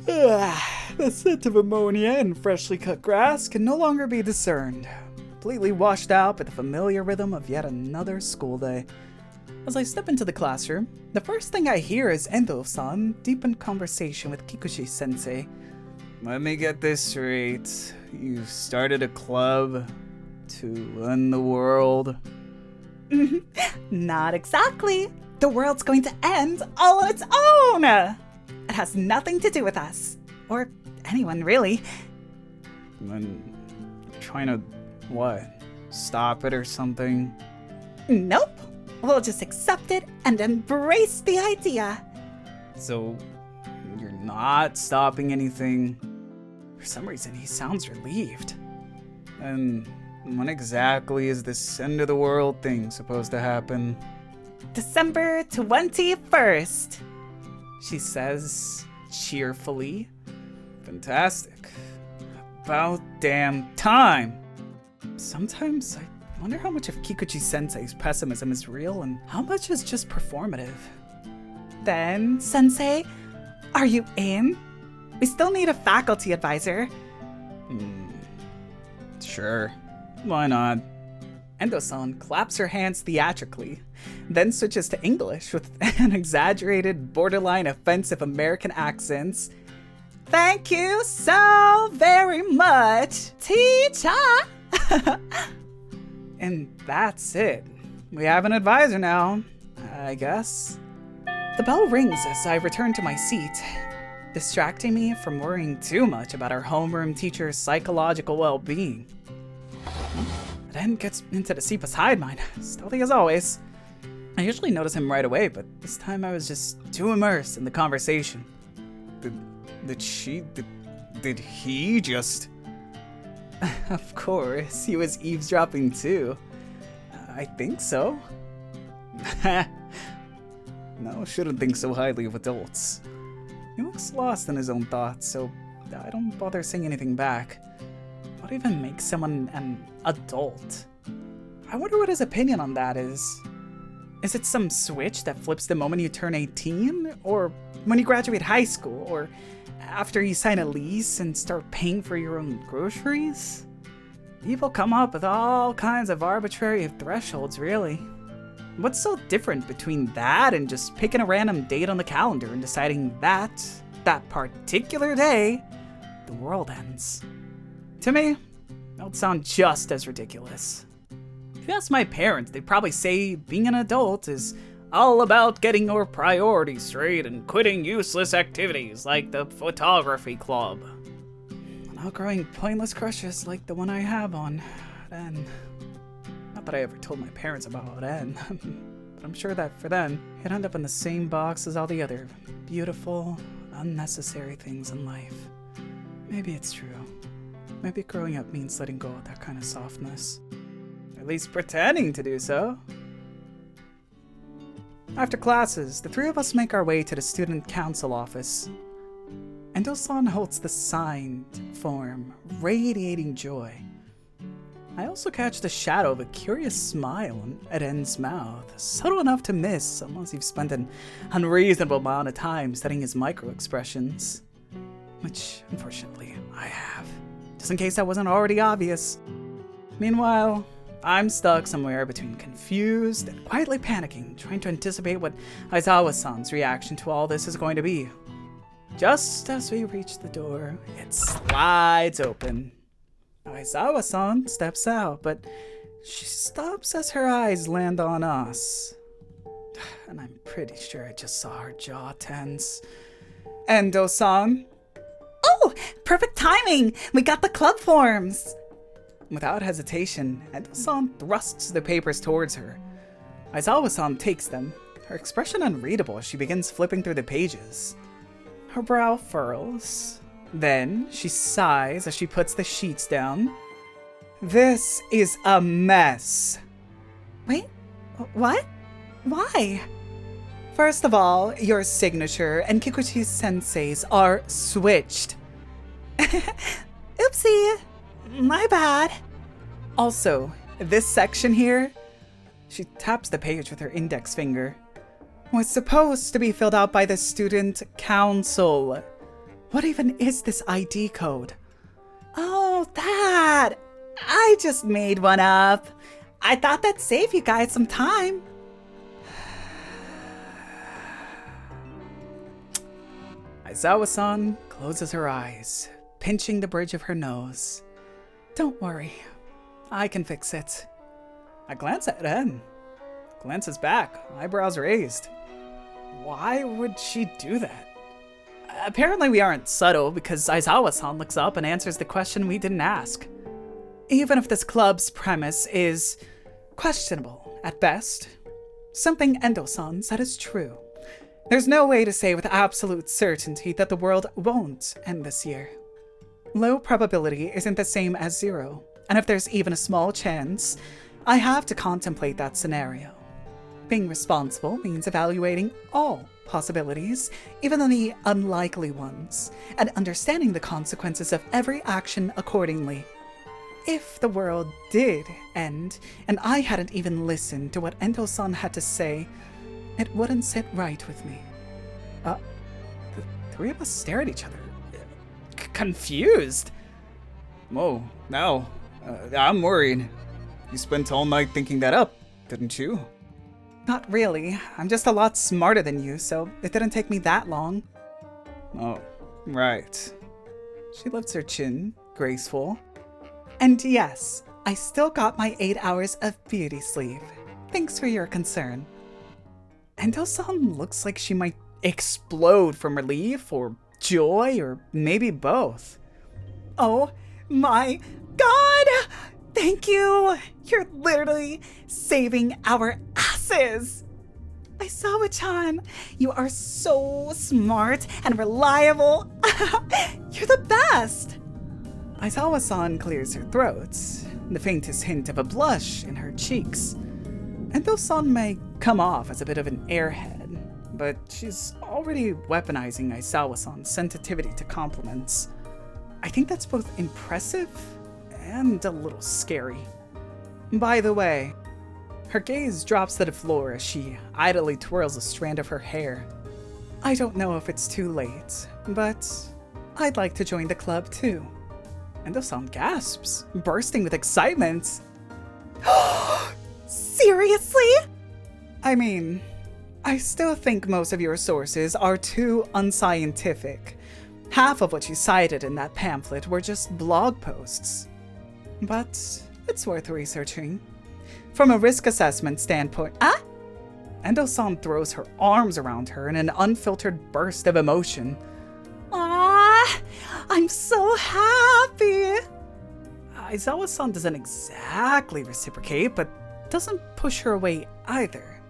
The scent of ammonia and freshly cut grass can no longer be discerned, completely washed out by the familiar rhythm of yet another school day. As I step into the classroom, the first thing I hear is Endo-san deep in conversation with Kikuchi-sensei. Let me get this straight. You've started a club to end the world? Not exactly. The world's going to end all on its own. It has nothing to do with us. Or anyone, really. Then trying to, what? Stop it or something? Nope. We'll just accept it and embrace the idea. So, you're not stopping anything? For some reason, he sounds relieved. And when exactly is this end of the world thing supposed to happen? December 21st, she says cheerfully. Fantastic. About damn time. Sometimes I wonder how much of Kikuchi-sensei's pessimism is real and how much is just performative. Then, Sensei, are you in? We still need a faculty advisor. Sure. Why not? Endo-san claps her hands theatrically, then switches to English with an exaggerated, borderline offensive American accent. Thank you so very much, teacher! And that's it. We have an advisor now, I guess. The bell rings as I return to my seat, distracting me from worrying too much about our homeroom teacher's psychological well-being. Then gets into the seat beside mine, stealthy as always. I usually notice him right away, but this time I was just too immersed in the conversation. Did he just... Of course, he was eavesdropping too. I think so. No, shouldn't think so highly of adults. He looks lost in his own thoughts, so I don't bother saying anything back. What even makes someone an adult? I wonder what his opinion on that is. Is it some switch that flips the moment you turn 18? Or when you graduate high school? Or after you sign a lease and start paying for your own groceries? People come up with all kinds of arbitrary thresholds, really. What's so different between that and just picking a random date on the calendar and deciding that particular day, the world ends? To me, that would sound just as ridiculous. If you ask my parents, they'd probably say being an adult is all about getting your priorities straight and quitting useless activities like the photography club. And outgrowing pointless crushes like the one I have on Ren. Not that I ever told my parents about Ren, but I'm sure that for them, he'd end up in the same box as all the other beautiful, unnecessary things in life. Maybe it's true. Maybe growing up means letting go of that kind of softness. At least pretending to do so. After classes, the three of us make our way to the student council office. Endo-san holds the signed form, radiating joy. I also catch the shadow of a curious smile on Eren's mouth, subtle enough to miss unless you've spent an unreasonable amount of time studying his micro-expressions. Which, unfortunately, I have. Just in case that wasn't already obvious. Meanwhile, I'm stuck somewhere between confused and quietly panicking, trying to anticipate what Aizawa-san's reaction to all this is going to be. Just as we reach the door, it slides open. Aizawa-san steps out, but she stops as her eyes land on us. And I'm pretty sure I just saw her jaw tense. Endo-san. Oh, perfect timing! We got the club forms! Without hesitation, Endo-san thrusts the papers towards her. Aizawa-san takes them, her expression unreadable as she begins flipping through the pages. Her brow furrows. Then she sighs as she puts the sheets down. This is a mess. Wait, what? Why? First of all, your signature and Kikuchi-sensei's are switched. Oopsie. My bad. Also, this section here, she taps the page with her index finger, was supposed to be filled out by the student council. What even is this ID code? Oh, that! I just made one up. I thought that'd save you guys some time. Aizawa-san closes her eyes, pinching the bridge of her nose. Don't worry, I can fix it. I glance at Ren. Glances back, eyebrows raised. Why would she do that? Apparently we aren't subtle because Aizawa-san looks up and answers the question we didn't ask. Even if this club's premise is questionable at best, something Endo-san said is true. There's no way to say with absolute certainty that the world won't end this year. Low probability isn't the same as zero, and if there's even a small chance, I have to contemplate that scenario. Being responsible means evaluating all possibilities, even the unlikely ones, and understanding the consequences of every action accordingly. If the world did end, and I hadn't even listened to what Endo-san had to say, it wouldn't sit right with me. The three of us stare at each other, confused. Oh, no. I'm worried. You spent all night thinking that up, didn't you? Not really. I'm just a lot smarter than you, so it didn't take me that long. Oh, right. She lifts her chin, graceful. And yes, I still got my 8 hours of beauty sleep. Thanks for your concern. Endo-san looks like she might explode from relief or joy or maybe both. Oh my god! Thank you! You're literally saving our asses! Aizawa-chan, you are so smart and reliable. You're the best! Aizawa-san clears her throat, the faintest hint of a blush in her cheeks. Endo-san may come off as a bit of an airhead, but she's already weaponizing Aizawa-san's sensitivity to compliments. I think that's both impressive and a little scary. By the way, her gaze drops to the floor as she idly twirls a strand of her hair. I don't know if it's too late, but I'd like to join the club too. Endo-san gasps, bursting with excitement. Seriously? I mean, I still think most of your sources are too unscientific. Half of what you cited in that pamphlet were just blog posts. But it's worth researching. From a risk assessment standpoint, Endo-san throws her arms around her in an unfiltered burst of emotion. I'm so happy! Aizawa-san doesn't exactly reciprocate, but doesn't push her away either.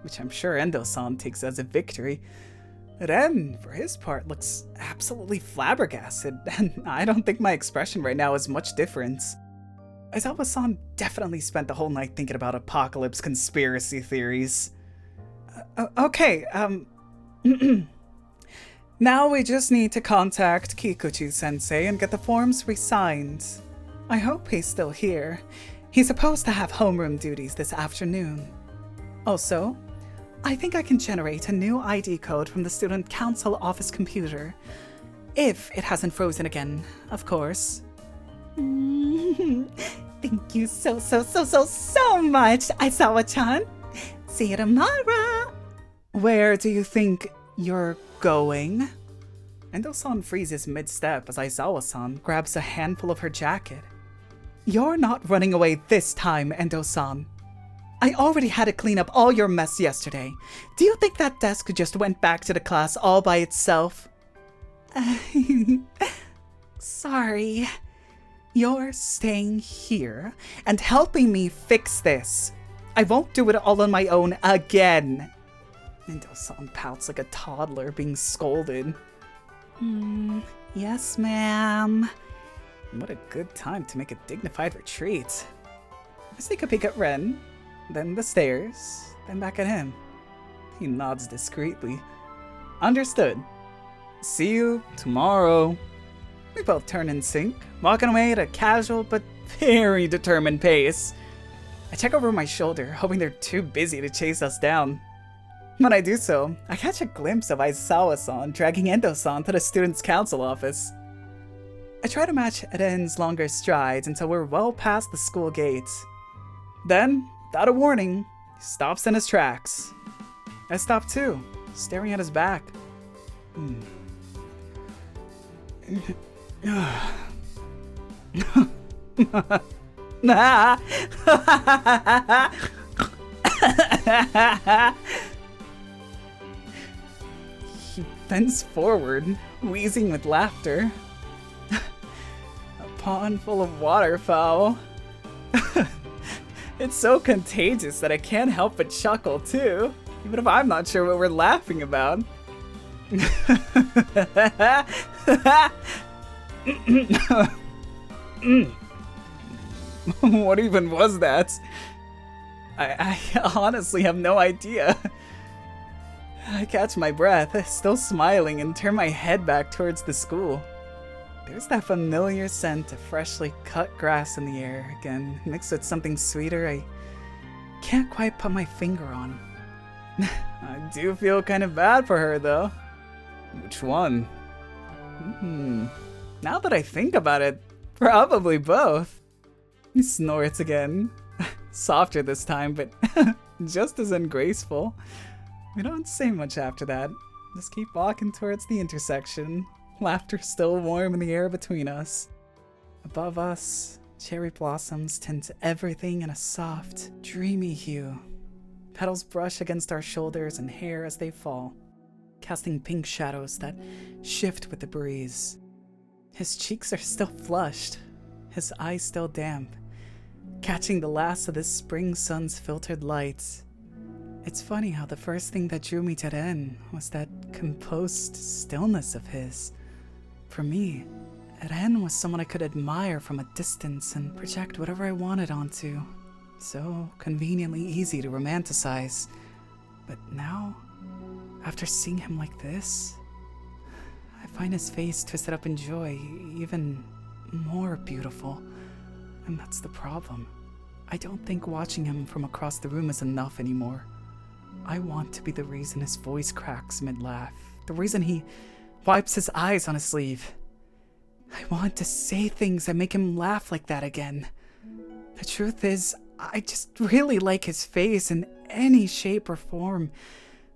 Which I'm sure Endo-san takes as a victory. Ren, for his part, looks absolutely flabbergasted, and I don't think my expression right now is much different. Aizawa-san definitely spent the whole night thinking about apocalypse conspiracy theories. Okay, now we just need to contact Kikuchi-sensei and get the forms re-signed. I hope he's still here. He's supposed to have homeroom duties this afternoon. Also, I think I can generate a new ID code from the Student Council office computer. If it hasn't frozen again, of course. Thank you so much, Aizawa-chan. See you tomorrow. Where do you think you're going? Endo-san freezes mid-step as Aizawa-san grabs a handful of her jacket. You're not running away this time, Endo-san. I already had to clean up all your mess yesterday. Do you think that desk just went back to the class all by itself? Sorry. You're staying here and helping me fix this. I won't do it all on my own again. Endo-san pouts like a toddler being scolded. Yes, ma'am. What a good time to make a dignified retreat. Let's take a peek at Ren, then the stairs, then back at him. He nods discreetly. Understood. See you tomorrow. We both turn in sync, walking away at a casual but very determined pace. I check over my shoulder, hoping they're too busy to chase us down. When I do so, I catch a glimpse of Aizawa-san dragging Endo-san to the student's council office. I try to match Eren's longer strides until we're well past the school gates. Then, without a warning, he stops in his tracks. I stop too, staring at his back. He bends forward, wheezing with laughter. A pond full of waterfowl. It's so contagious that I can't help but chuckle too, even if I'm not sure what we're laughing about. What even was that? I honestly have no idea. I catch my breath, still smiling, and turn my head back towards the school. There's that familiar scent of freshly cut grass in the air again, mixed with something sweeter I can't quite put my finger on. I do feel kind of bad for her, though. Which one? Now that I think about it, probably both. He snorts again. Softer this time, but just as ungraceful. We don't say much after that. Just keep walking towards the intersection. Laughter still warm in the air between us. Above us, cherry blossoms tint everything in a soft, dreamy hue. Petals brush against our shoulders and hair as they fall, casting pink shadows that shift with the breeze. His cheeks are still flushed, his eyes still damp, catching the last of this spring sun's filtered light. It's funny how the first thing that drew me to Ren was that composed stillness of his. For me, Ren was someone I could admire from a distance and project whatever I wanted onto. So conveniently easy to romanticize. But now, after seeing him like this, I find his face twisted up in joy even more beautiful. And that's the problem. I don't think watching him from across the room is enough anymore. I want to be the reason his voice cracks mid-laugh, the reason he wipes his eyes on his sleeve. I want to say things that make him laugh like that again. The truth is, I just really like his face in any shape or form,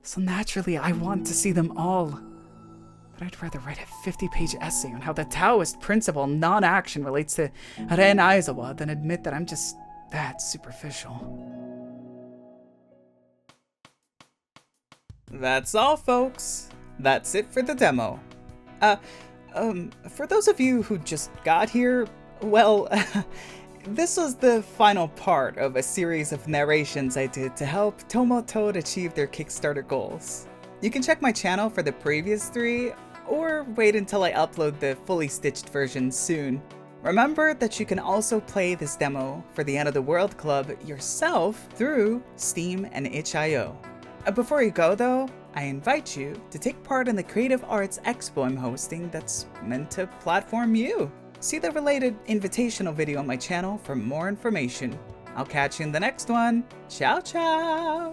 so naturally I want to see them all. But I'd rather write a 50-page essay on how the Taoist principle non-action relates to Ren Aizawa than admit that I'm just that superficial. That's all, folks. That's it for the demo. For those of you who just got here, well, this was the final part of a series of narrations I did to help Tomotoad achieve their Kickstarter goals. You can check my channel for the previous 3, or wait until I upload the fully stitched version soon. Remember that you can also play this demo for the End of the World Club yourself through Steam and itch.io. Before you go though, I invite you to take part in the Creative Arts Expo I'm hosting that's meant to platform you. See the related invitational video on my channel for more information. I'll catch you in the next one. Ciao ciao!